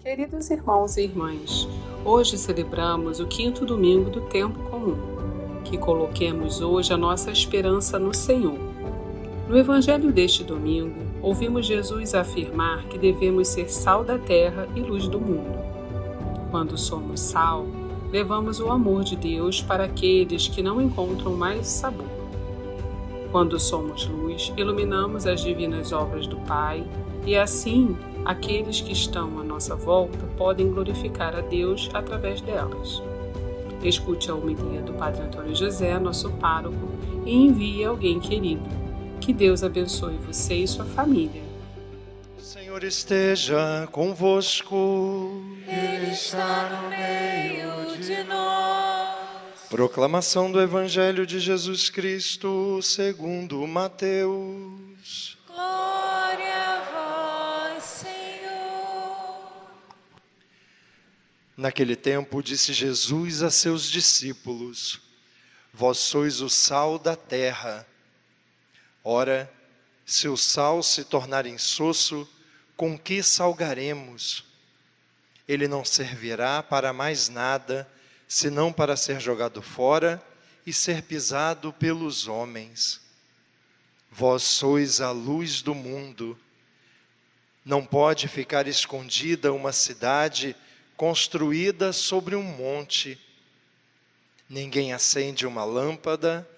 Queridos irmãos e irmãs, hoje celebramos o 5º domingo do tempo comum. Que coloquemos hoje a nossa esperança no Senhor. No Evangelho deste domingo, ouvimos Jesus afirmar que devemos ser sal da terra e luz do mundo. Quando somos sal, levamos o amor de Deus para aqueles que não encontram mais sabor. Quando somos luz, iluminamos as divinas obras do Pai e assim aqueles que estão à nossa volta podem glorificar a Deus através delas. Escute a homilia do Padre Antônio José, nosso pároco, e envie alguém querido. Que Deus abençoe você e sua família. O Senhor esteja convosco. Ele está no meio de nós. Proclamação do Evangelho de Jesus Cristo segundo Mateus. Glória a vós, Senhor. Naquele tempo disse Jesus a seus discípulos: Vós sois o sal da terra. Ora, se o sal se tornar insosso, com que salgaremos? Ele não servirá para mais nada, senão para ser jogado fora e ser pisado pelos homens. Vós sois a luz do mundo. Não pode ficar escondida uma cidade construída sobre um monte. Ninguém acende uma lâmpada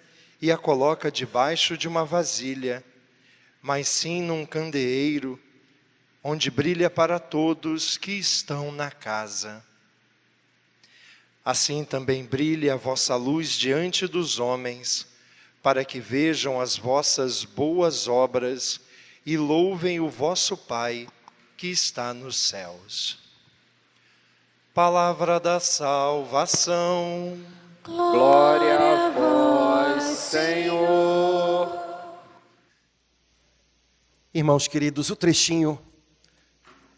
e a coloca debaixo de uma vasilha, mas sim num candeeiro, onde brilha para todos que estão na casa. Assim também brilhe a vossa luz diante dos homens, para que vejam as vossas boas obras e louvem o vosso Pai que está nos céus. Palavra da salvação. Glória a vós, Senhor. Irmãos queridos, o trechinho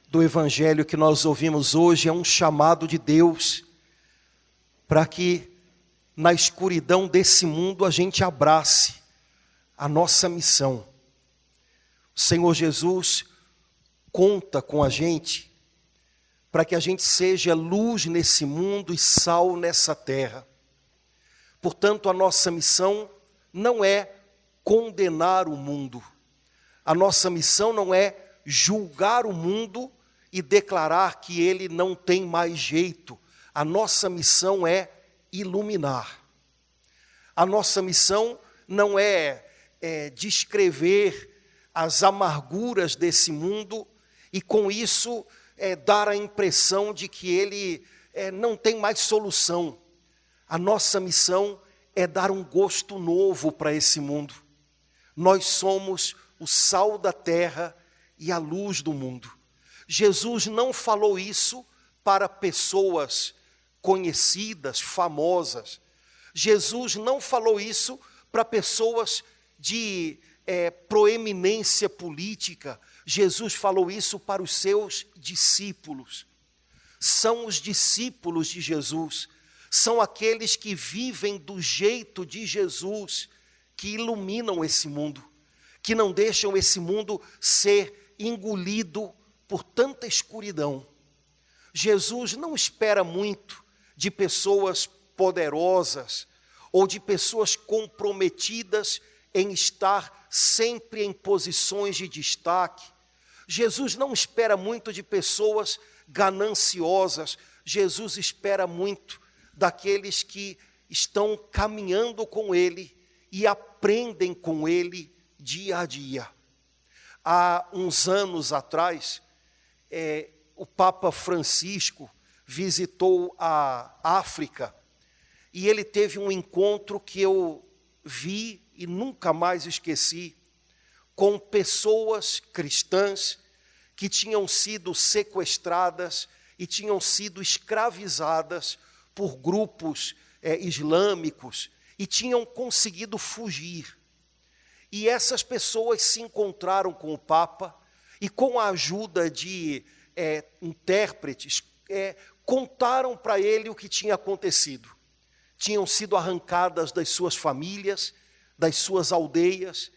do Evangelho que nós ouvimos hoje é um chamado de Deus para que na escuridão desse mundo a gente abrace a nossa missão. O Senhor Jesus conta com a gente para que a gente seja luz nesse mundo e sal nessa terra. Portanto, a nossa missão não é condenar o mundo. A nossa missão não é julgar o mundo e declarar que ele não tem mais jeito. A nossa missão é iluminar. A nossa missão não é descrever as amarguras desse mundo e com isso dar a impressão de que ele não tem mais solução. A nossa missão é dar um gosto novo para esse mundo. Nós somos o sal da terra e a luz do mundo. Jesus não falou isso para pessoas conhecidas, famosas. Jesus não falou isso para pessoas de proeminência política. Jesus falou isso para os seus discípulos. São os discípulos de Jesus. São aqueles que vivem do jeito de Jesus, que iluminam esse mundo, que não deixam esse mundo ser engolido por tanta escuridão. Jesus não espera muito de pessoas poderosas ou de pessoas comprometidas em estar sempre em posições de destaque. Jesus não espera muito de pessoas gananciosas. Jesus espera muito daqueles que estão caminhando com Ele e aprendem com Ele dia a dia. Há uns anos atrás, o Papa Francisco visitou a África e ele teve um encontro que eu vi e nunca mais esqueci, com pessoas cristãs que tinham sido sequestradas e tinham sido escravizadas por grupos islâmicos e tinham conseguido fugir. E essas pessoas se encontraram com o Papa e com a ajuda de intérpretes, contaram para ele o que tinha acontecido. Tinham sido arrancadas das suas famílias, das suas aldeias,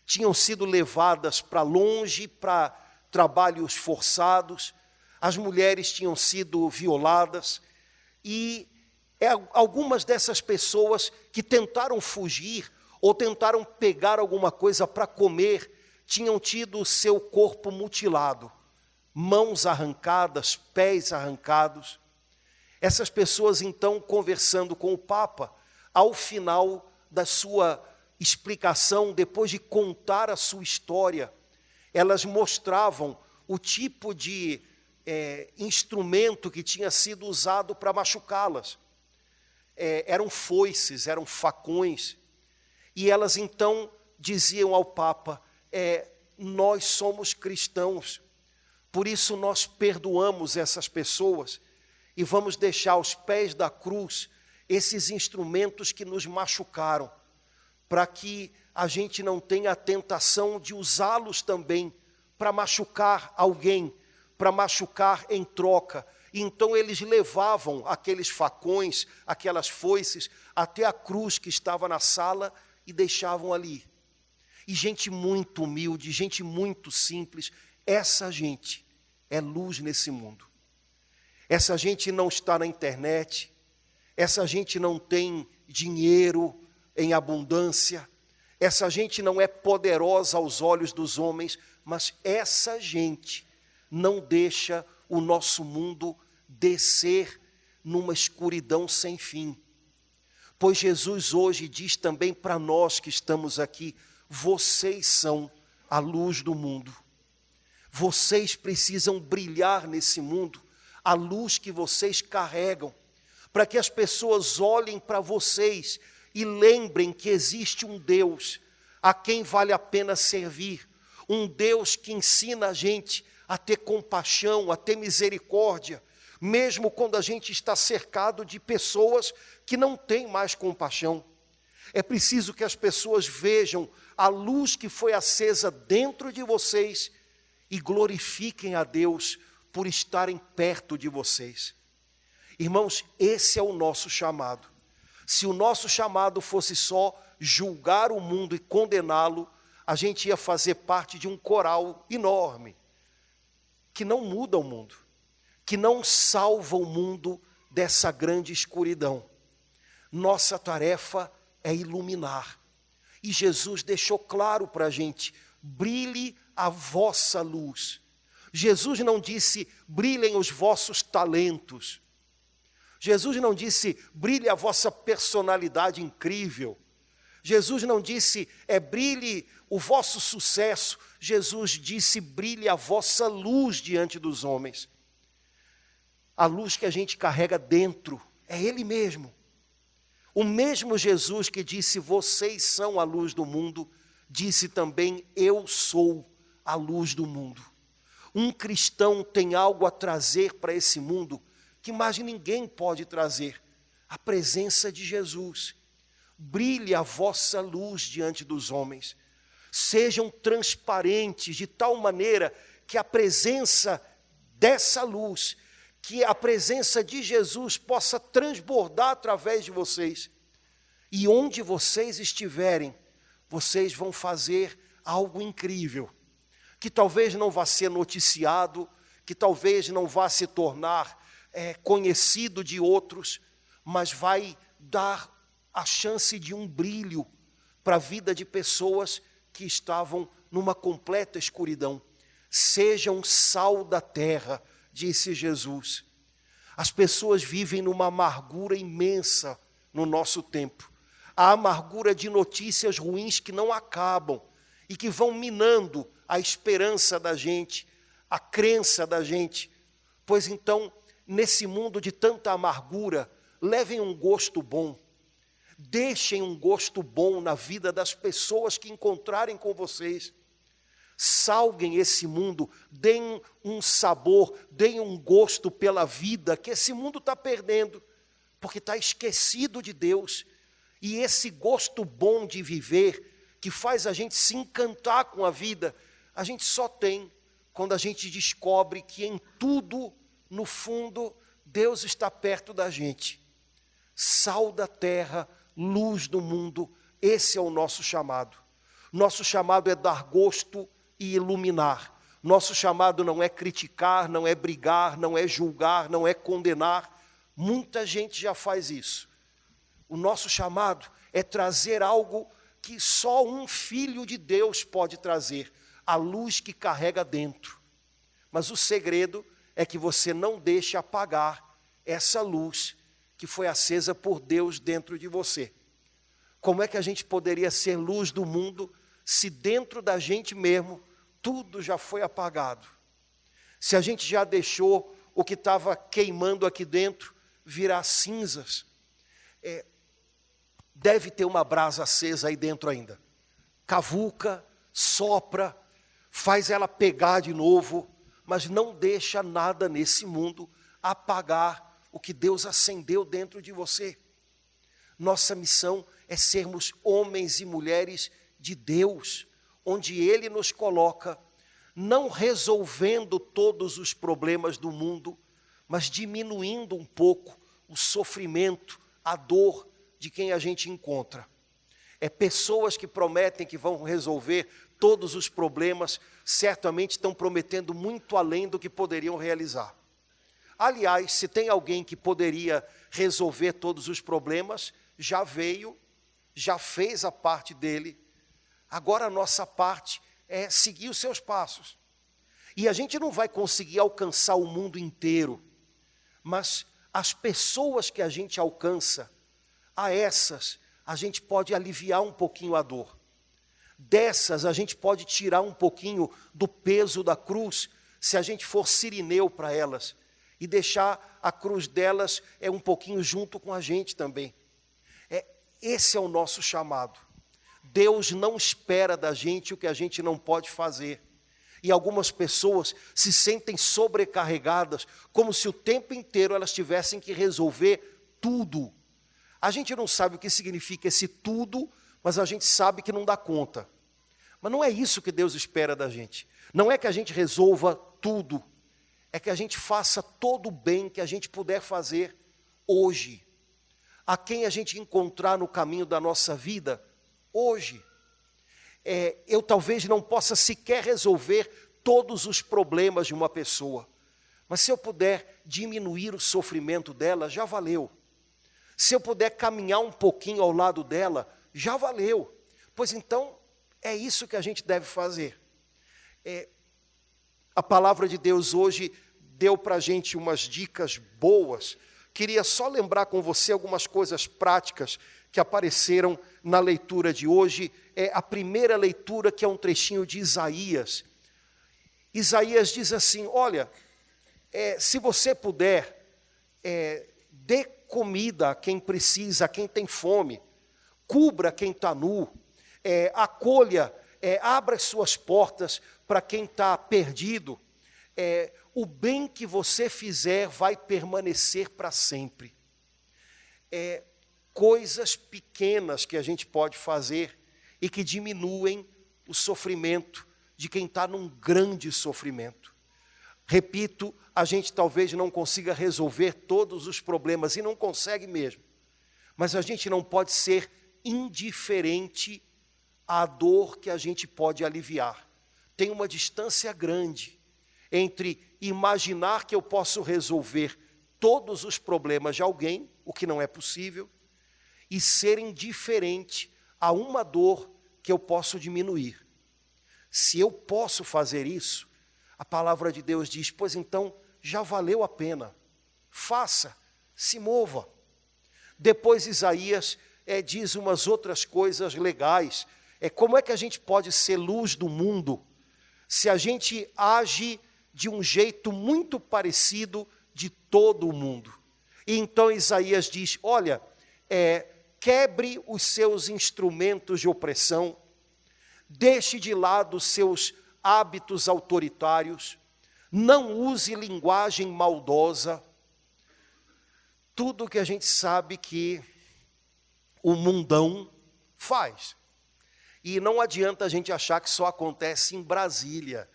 tinham sido levadas para longe, para trabalhos forçados, as mulheres tinham sido violadas, e algumas dessas pessoas que tentaram fugir ou tentaram pegar alguma coisa para comer, tinham tido o seu corpo mutilado, mãos arrancadas, pés arrancados. Essas pessoas, então, conversando com o Papa, ao final da sua explicação, depois de contar a sua história, elas mostravam o tipo de instrumento que tinha sido usado para machucá-las. Eram foices, eram facões, e elas então diziam ao Papa, nós somos cristãos, por isso nós perdoamos essas pessoas e vamos deixar aos pés da cruz esses instrumentos que nos machucaram, para que a gente não tenha a tentação de usá-los também para machucar alguém, para machucar em troca. E então eles levavam aqueles facões, aquelas foices, até a cruz que estava na sala e deixavam ali. E gente muito humilde, gente muito simples, essa gente é luz nesse mundo. Essa gente não está na internet, essa gente não tem dinheiro em abundância, essa gente não é poderosa aos olhos dos homens, mas essa gente não deixa o nosso mundo descer numa escuridão sem fim. Pois Jesus hoje diz também para nós que estamos aqui, vocês são a luz do mundo. Vocês precisam brilhar nesse mundo, a luz que vocês carregam, para que as pessoas olhem para vocês e lembrem que existe um Deus a quem vale a pena servir, um Deus que ensina a gente a ter compaixão, a ter misericórdia, mesmo quando a gente está cercado de pessoas que não têm mais compaixão. É preciso que as pessoas vejam a luz que foi acesa dentro de vocês e glorifiquem a Deus por estarem perto de vocês. Irmãos, esse é o nosso chamado. Se o nosso chamado fosse só julgar o mundo e condená-lo, a gente ia fazer parte de um coral enorme, que não muda o mundo, que não salva o mundo dessa grande escuridão. Nossa tarefa é iluminar. E Jesus deixou claro para a gente, brilhe a vossa luz. Jesus não disse, brilhem os vossos talentos. Jesus não disse, brilhe a vossa personalidade incrível. Jesus não disse, brilhe o vosso sucesso. Jesus disse, brilhe a vossa luz diante dos homens. A luz que a gente carrega dentro, é Ele mesmo. O mesmo Jesus que disse, vocês são a luz do mundo, disse também, eu sou a luz do mundo. Um cristão tem algo a trazer para esse mundo que mais ninguém pode trazer, a presença de Jesus. Brilhe a vossa luz diante dos homens. Sejam transparentes de tal maneira que a presença dessa luz, que a presença de Jesus possa transbordar através de vocês. E onde vocês estiverem, vocês vão fazer algo incrível, que talvez não vá ser noticiado, que talvez não vá se tornar conhecido de outros, mas vai dar a chance de um brilho para a vida de pessoas que estavam numa completa escuridão. Sejam sal da terra, disse Jesus. As pessoas vivem numa amargura imensa no nosso tempo. A amargura de notícias ruins que não acabam e que vão minando a esperança da gente, a crença da gente. Pois então, nesse mundo de tanta amargura, levem um gosto bom. Deixem um gosto bom na vida das pessoas que encontrarem com vocês. Salguem esse mundo, deem um sabor, deem um gosto pela vida que esse mundo está perdendo, porque está esquecido de Deus. E esse gosto bom de viver, que faz a gente se encantar com a vida, a gente só tem quando a gente descobre que em tudo, no fundo, Deus está perto da gente. Sal da terra, luz do mundo, esse é o nosso chamado. Nosso chamado é dar gosto e iluminar. Nosso chamado não é criticar, não é brigar, não é julgar, não é condenar. Muita gente já faz isso. O nosso chamado é trazer algo que só um filho de Deus pode trazer, a luz que carrega dentro. Mas o segredo é que você não deixe apagar essa luz que foi acesa por Deus dentro de você. Como é que a gente poderia ser luz do mundo se dentro da gente mesmo tudo já foi apagado? Se a gente já deixou o que estava queimando aqui dentro virar cinzas, deve ter uma brasa acesa aí dentro ainda. Cavuca, sopra, faz ela pegar de novo, mas não deixa nada nesse mundo apagar o que Deus acendeu dentro de você. Nossa missão é sermos homens e mulheres de Deus, onde Ele nos coloca, não resolvendo todos os problemas do mundo, mas diminuindo um pouco o sofrimento, a dor de quem a gente encontra. Pessoas que prometem que vão resolver todos os problemas, certamente estão prometendo muito além do que poderiam realizar. Aliás, se tem alguém que poderia resolver todos os problemas, já veio, já fez a parte dele. Agora a nossa parte é seguir os seus passos. E a gente não vai conseguir alcançar o mundo inteiro, mas as pessoas que a gente alcança, a essas a gente pode aliviar um pouquinho a dor. Dessas a gente pode tirar um pouquinho do peso da cruz, se a gente for sirineu para elas, e deixar a cruz delas um pouquinho junto com a gente também. Esse é o nosso chamado. Deus não espera da gente o que a gente não pode fazer. E algumas pessoas se sentem sobrecarregadas, como se o tempo inteiro elas tivessem que resolver tudo. A gente não sabe o que significa esse tudo, mas a gente sabe que não dá conta. Mas não é isso que Deus espera da gente. Não é que a gente resolva tudo. É que a gente faça todo o bem que a gente puder fazer hoje. A quem a gente encontrar no caminho da nossa vida, hoje. Eu talvez não possa sequer resolver todos os problemas de uma pessoa. Mas se eu puder diminuir o sofrimento dela, já valeu. Se eu puder caminhar um pouquinho ao lado dela, já valeu. Pois então, é isso que a gente deve fazer. A palavra de Deus hoje deu para a gente umas dicas boas. Queria só lembrar com você algumas coisas práticas que apareceram na leitura de hoje. A primeira leitura, que é um trechinho de Isaías. Isaías diz assim, olha, se você puder, dê comida a quem precisa, a quem tem fome, cubra quem está nu, acolha, abra as suas portas para quem está perdido. O bem que você fizer vai permanecer para sempre. Coisas pequenas que a gente pode fazer e que diminuem o sofrimento de quem está num grande sofrimento. Repito, a gente talvez não consiga resolver todos os problemas, e não consegue mesmo. Mas a gente não pode ser indiferente à dor que a gente pode aliviar. Tem uma distância grande entre imaginar que eu posso resolver todos os problemas de alguém, o que não é possível, e ser indiferente a uma dor que eu posso diminuir. Se eu posso fazer isso, a palavra de Deus diz, pois então já valeu a pena. Faça, se mova. Depois Isaías diz umas outras coisas legais. Como é que a gente pode ser luz do mundo se a gente age de um jeito muito parecido de todo o mundo? E então Isaías diz, olha, quebre os seus instrumentos de opressão, deixe de lado os seus hábitos autoritários, não use linguagem maldosa. Tudo que a gente sabe que o mundão faz. E não adianta a gente achar que só acontece em Brasília.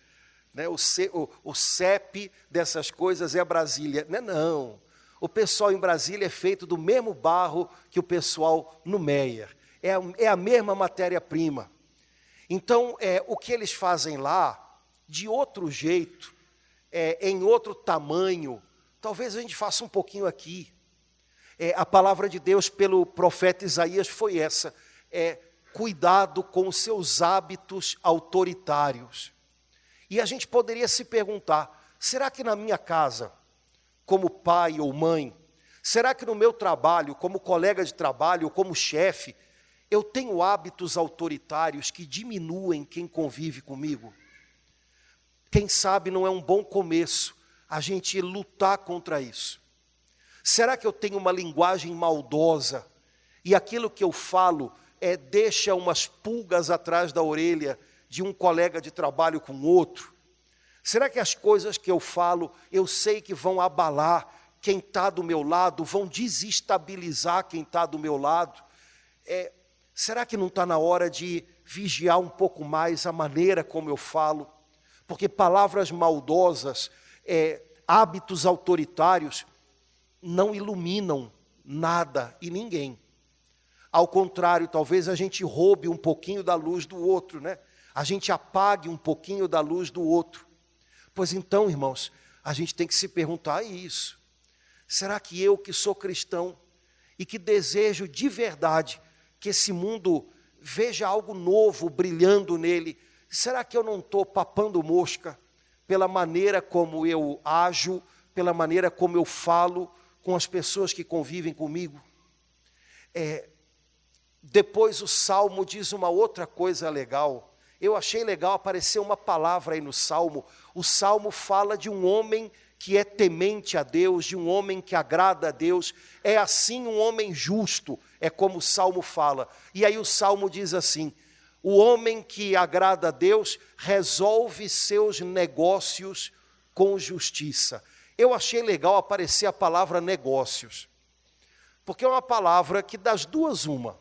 O CEP dessas coisas é Brasília. Não. O pessoal em Brasília é feito do mesmo barro que o pessoal no Meier. É a mesma matéria-prima. Então, o que eles fazem lá de outro jeito, em outro tamanho. Talvez a gente faça um pouquinho aqui. A palavra de Deus pelo profeta Isaías foi essa: cuidado com os seus hábitos autoritários. E a gente poderia se perguntar: será que na minha casa, como pai ou mãe, será que no meu trabalho, como colega de trabalho, ou como chefe, eu tenho hábitos autoritários que diminuem quem convive comigo? Quem sabe não é um bom começo a gente lutar contra isso? Será que eu tenho uma linguagem maldosa e aquilo que eu falo deixa umas pulgas atrás da orelha de um colega de trabalho com outro? Será que as coisas que eu falo, eu sei que vão abalar quem está do meu lado, vão desestabilizar quem está do meu lado? Será que não está na hora de vigiar um pouco mais a maneira como eu falo? Porque palavras maldosas, hábitos autoritários, não iluminam nada e ninguém. Ao contrário, talvez a gente roube um pouquinho da luz do outro, né? A gente apague um pouquinho da luz do outro. Pois então, irmãos, a gente tem que se perguntar isso. Será que eu, que sou cristão e que desejo de verdade que esse mundo veja algo novo brilhando nele, será que eu não estou papando mosca pela maneira como eu ajo, pela maneira como eu falo com as pessoas que convivem comigo? Depois o Salmo diz uma outra coisa legal. Eu achei legal, aparecer uma palavra aí no Salmo. O Salmo fala de um homem que é temente a Deus, de um homem que agrada a Deus. É assim um homem justo, é como o Salmo fala. E aí o Salmo diz assim: o homem que agrada a Deus resolve seus negócios com justiça. Eu achei legal aparecer a palavra negócios, porque é uma palavra que das duas uma.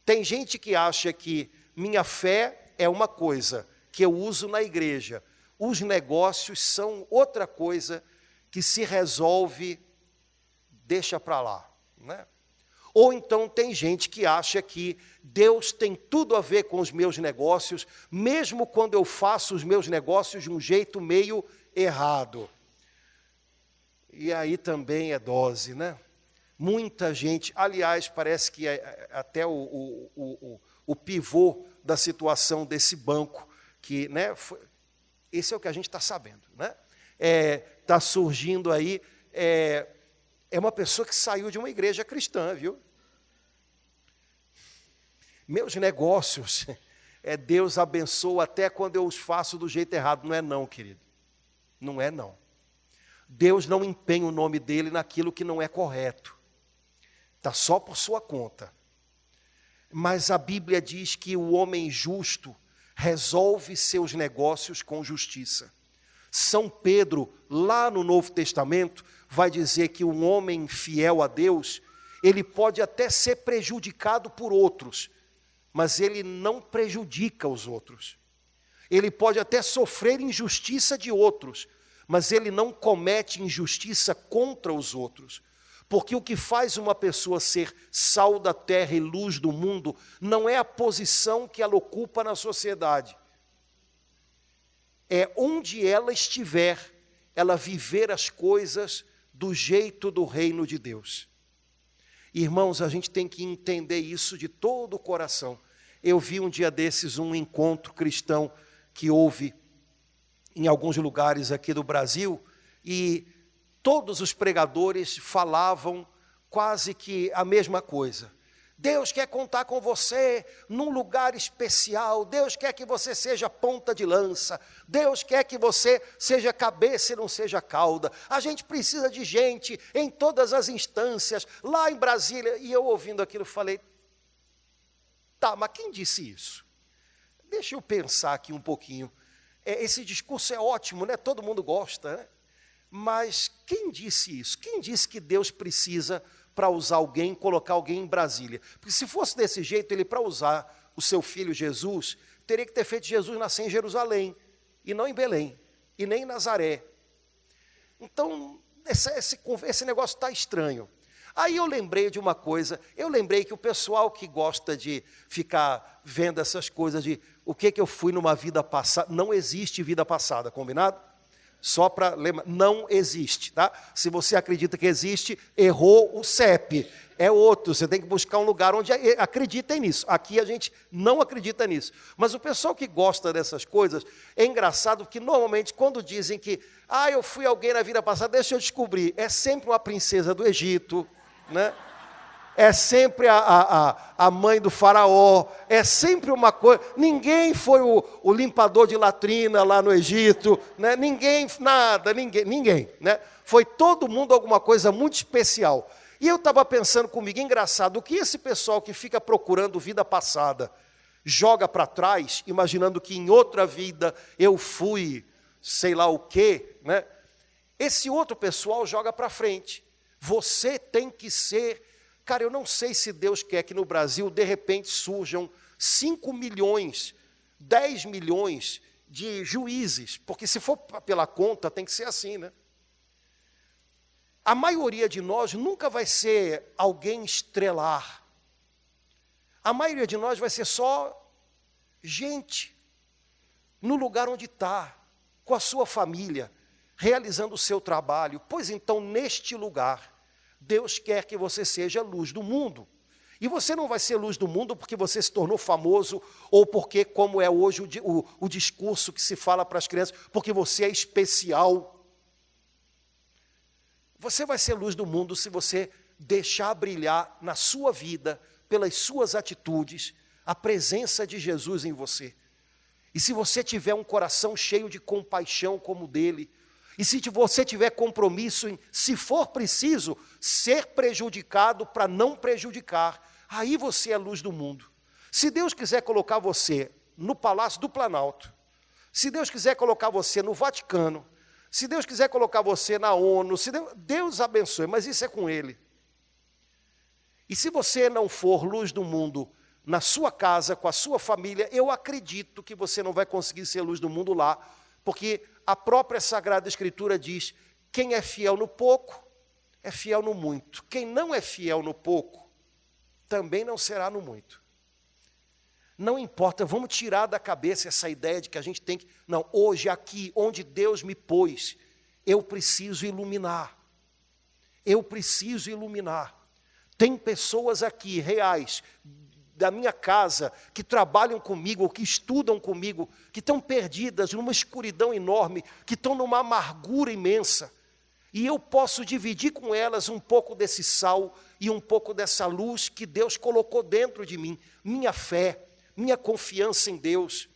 Tem gente que acha que minha fé é uma coisa que eu uso na igreja, os negócios são outra coisa que se resolve, deixa para lá, né? Ou então tem gente que acha que Deus tem tudo a ver com os meus negócios, mesmo quando eu faço os meus negócios de um jeito meio errado. E aí também é dose, né? Muita gente, aliás, parece que até o pivô da situação desse banco, que, né, esse é o que a gente está sabendo, né? Está surgindo aí, é uma pessoa que saiu de uma igreja cristã, viu? Meus negócios, Deus abençoa até quando eu os faço do jeito errado. Não é não, querido. Não é não. Deus não empenha o nome dele naquilo que não é correto. Está só por sua conta. Mas a Bíblia diz que o homem justo resolve seus negócios com justiça. São Pedro, lá no Novo Testamento, vai dizer que um homem fiel a Deus, ele pode até ser prejudicado por outros, mas ele não prejudica os outros. Ele pode até sofrer injustiça de outros, mas ele não comete injustiça contra os outros. Porque o que faz uma pessoa ser sal da terra e luz do mundo não é a posição que ela ocupa na sociedade. É onde ela estiver, ela viver as coisas do jeito do reino de Deus. Irmãos, a gente tem que entender isso de todo o coração. Eu vi um dia desses um encontro cristão que houve em alguns lugares aqui do Brasil, e todos os pregadores falavam quase que a mesma coisa. Deus quer contar com você num lugar especial. Deus quer que você seja ponta de lança. Deus quer que você seja cabeça e não seja cauda. A gente precisa de gente em todas as instâncias, lá em Brasília. E eu ouvindo aquilo falei, tá, mas quem disse isso? Deixa eu pensar aqui um pouquinho. Esse discurso é ótimo, né? Todo mundo gosta, né? Mas quem disse isso? Quem disse que Deus precisa, para usar alguém, colocar alguém em Brasília? Porque se fosse desse jeito, ele, para usar o seu filho Jesus, teria que ter feito Jesus nascer em Jerusalém, e não em Belém, e nem em Nazaré. Então, esse negócio está estranho. Aí eu lembrei de uma coisa, eu lembrei que o pessoal que gosta de ficar vendo essas coisas de o que eu fui numa vida passada, não existe vida passada, combinado? Só para lembrar, não existe, tá? Se você acredita que existe, errou o CEP. É outro, você tem que buscar um lugar onde acreditem nisso. Aqui a gente não acredita nisso. Mas o pessoal que gosta dessas coisas, é engraçado que normalmente quando dizem que eu fui alguém na vida passada, deixa eu descobrir, é sempre uma princesa do Egito, né? É sempre a mãe do faraó, é sempre uma coisa. Ninguém foi o limpador de latrina lá no Egito, né? Ninguém, né? Foi todo mundo alguma coisa muito especial. E eu estava pensando comigo, engraçado, o que esse pessoal que fica procurando vida passada joga para trás, imaginando que em outra vida eu fui sei lá o quê, né? Esse outro pessoal joga para frente. Você tem que ser... Cara, eu não sei se Deus quer que no Brasil, de repente, surjam 5 milhões, 10 milhões de juízes, porque se for pela conta, tem que ser assim, né? A maioria de nós nunca vai ser alguém estrelar. A maioria de nós vai ser só gente, no lugar onde está, com a sua família, realizando o seu trabalho. Pois então, neste lugar, Deus quer que você seja luz do mundo. E você não vai ser luz do mundo porque você se tornou famoso, ou porque, como é hoje o discurso que se fala para as crianças, porque você é especial. Você vai ser luz do mundo se você deixar brilhar na sua vida, pelas suas atitudes, a presença de Jesus em você. E se você tiver um coração cheio de compaixão como o dele, e se você tiver compromisso em, se for preciso, ser prejudicado para não prejudicar, aí você é luz do mundo. Se Deus quiser colocar você no Palácio do Planalto, se Deus quiser colocar você no Vaticano, se Deus quiser colocar você na ONU, Deus abençoe, mas isso é com Ele. E se você não for luz do mundo na sua casa, com a sua família, eu acredito que você não vai conseguir ser luz do mundo lá, porque a própria Sagrada Escritura diz, quem é fiel no pouco, é fiel no muito. Quem não é fiel no pouco, também não será no muito. Não importa, vamos tirar da cabeça essa ideia de que a gente tem que... Não, hoje aqui, onde Deus me pôs, eu preciso iluminar. Eu preciso iluminar. Tem pessoas aqui, reais, da minha casa, que trabalham comigo, ou que estudam comigo, que estão perdidas numa escuridão enorme, que estão numa amargura imensa. E eu posso dividir com elas um pouco desse sal e um pouco dessa luz que Deus colocou dentro de mim, minha fé, minha confiança em Deus.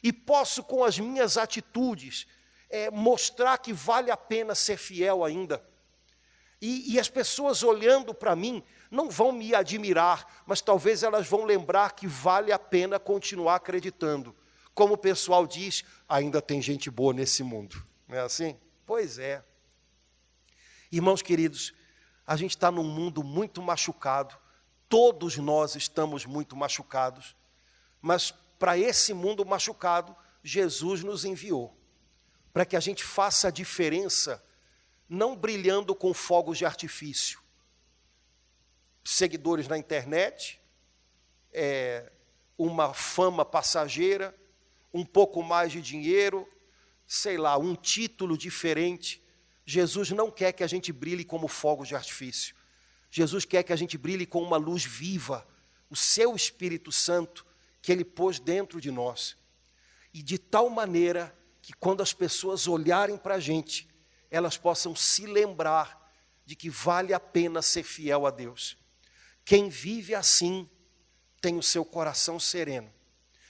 E posso, com as minhas atitudes, mostrar que vale a pena ser fiel ainda. E as pessoas olhando para mim, não vão me admirar, mas talvez elas vão lembrar que vale a pena continuar acreditando. Como o pessoal diz, ainda tem gente boa nesse mundo. Não é assim? Pois é. Irmãos queridos, a gente está num mundo muito machucado, todos nós estamos muito machucados, mas para esse mundo machucado, Jesus nos enviou, para que a gente faça a diferença, não brilhando com fogos de artifício, seguidores na internet, uma fama passageira, um pouco mais de dinheiro, sei lá, um título diferente. Jesus não quer que a gente brilhe como fogos de artifício. Jesus quer que a gente brilhe com uma luz viva, o seu Espírito Santo, que Ele pôs dentro de nós. E de tal maneira que quando as pessoas olharem para a gente, elas possam se lembrar de que vale a pena ser fiel a Deus. Quem vive assim tem o seu coração sereno.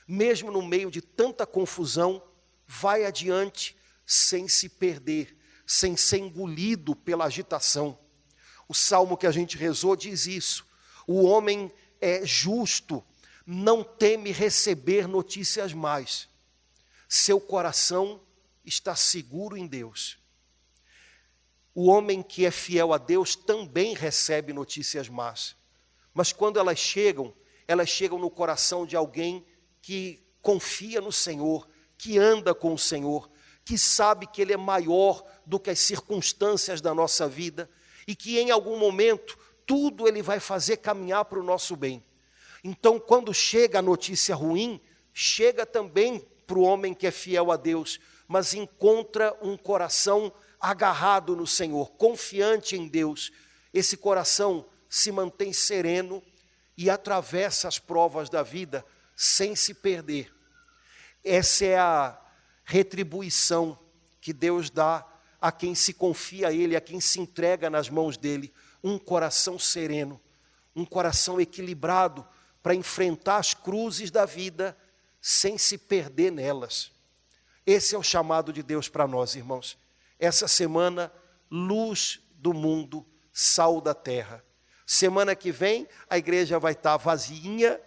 Mesmo no meio de tanta confusão, vai adiante sem se perder, sem ser engolido pela agitação. O salmo que a gente rezou diz isso. O homem é justo, não teme receber notícias más. Seu coração está seguro em Deus. O homem que é fiel a Deus também recebe notícias más. Mas quando elas chegam no coração de alguém que confia no Senhor, que anda com o Senhor, que sabe que Ele é maior do que as circunstâncias da nossa vida e que em algum momento tudo Ele vai fazer caminhar para o nosso bem. Então, quando chega a notícia ruim, chega também para o homem que é fiel a Deus, mas encontra um coração agarrado no Senhor, confiante em Deus. Esse coração se mantém sereno e atravessa as provas da vida sem se perder. Essa é a retribuição que Deus dá a quem se confia a Ele, a quem se entrega nas mãos dEle. Um coração sereno, um coração equilibrado para enfrentar as cruzes da vida sem se perder nelas. Esse é o chamado de Deus para nós, irmãos. Essa semana, luz do mundo, sal da terra. Semana que vem, a igreja vai estar vazinha,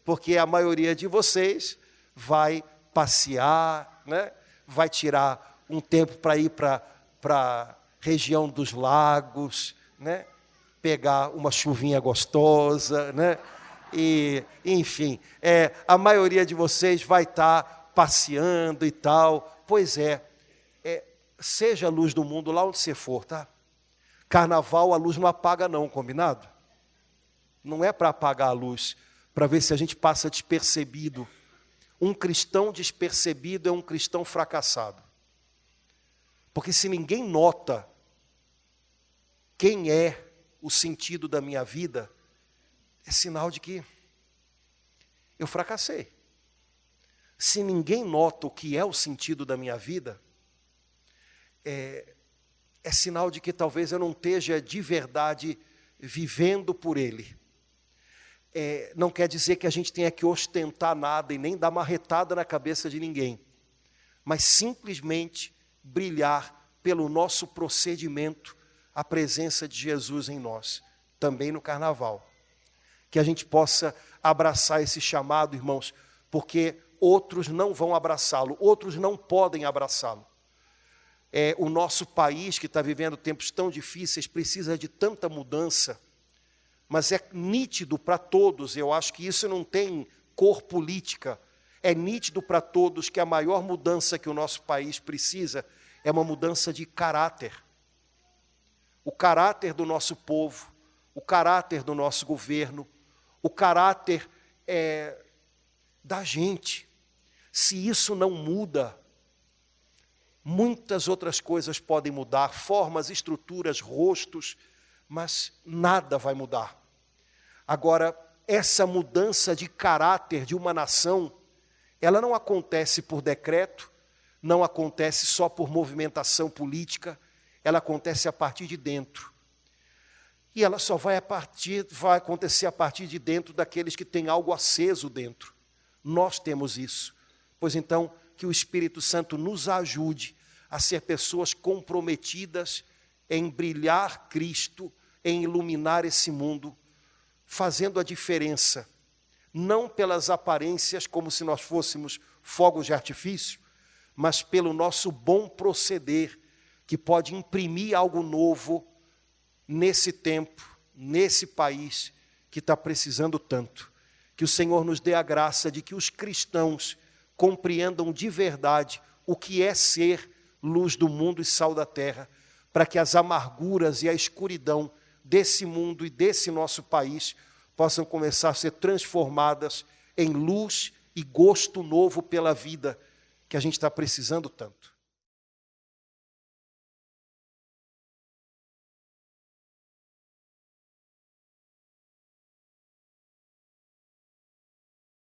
porque a maioria de vocês vai passear, né? Vai tirar um tempo para ir para a região dos lagos, né? Pegar uma chuvinha gostosa, né? E, enfim, a maioria de vocês vai estar passeando e tal. Pois seja a luz do mundo lá onde você for, tá? Carnaval a luz não apaga não, combinado? Não é para apagar a luz, para ver se a gente passa despercebido. Um cristão despercebido é um cristão fracassado. Porque se ninguém nota quem é o sentido da minha vida, é sinal de que eu fracassei. Se ninguém nota o que é o sentido da minha vida, é sinal de que talvez eu não esteja de verdade vivendo por Ele. Não quer dizer que a gente tenha que ostentar nada e nem dar marretada na cabeça de ninguém, mas simplesmente brilhar pelo nosso procedimento a presença de Jesus em nós, também no carnaval. Que a gente possa abraçar esse chamado, irmãos, porque outros não vão abraçá-lo, outros não podem abraçá-lo. O nosso país, que está vivendo tempos tão difíceis, precisa de tanta mudança, mas é nítido para todos, eu acho que isso não tem cor política, é nítido para todos que a maior mudança que o nosso país precisa é uma mudança de caráter. O caráter do nosso povo, o caráter do nosso governo, o caráter da gente. Se isso não muda, muitas outras coisas podem mudar, formas, estruturas, rostos, mas nada vai mudar. Agora, essa mudança de caráter de uma nação, ela não acontece por decreto, não acontece só por movimentação política, ela acontece a partir de dentro. E ela só vai acontecer a partir de dentro daqueles que têm algo aceso dentro. Nós temos isso. Pois então, que o Espírito Santo nos ajude a ser pessoas comprometidas em brilhar Cristo, em iluminar esse mundo, fazendo a diferença, não pelas aparências como se nós fôssemos fogos de artifício, mas pelo nosso bom proceder, que pode imprimir algo novo nesse tempo, nesse país que está precisando tanto. Que o Senhor nos dê a graça de que os cristãos compreendam de verdade o que é ser luz do mundo e sal da terra, para que as amarguras e a escuridão desse mundo e desse nosso país possam começar a ser transformadas em luz e gosto novo pela vida que a gente está precisando tanto.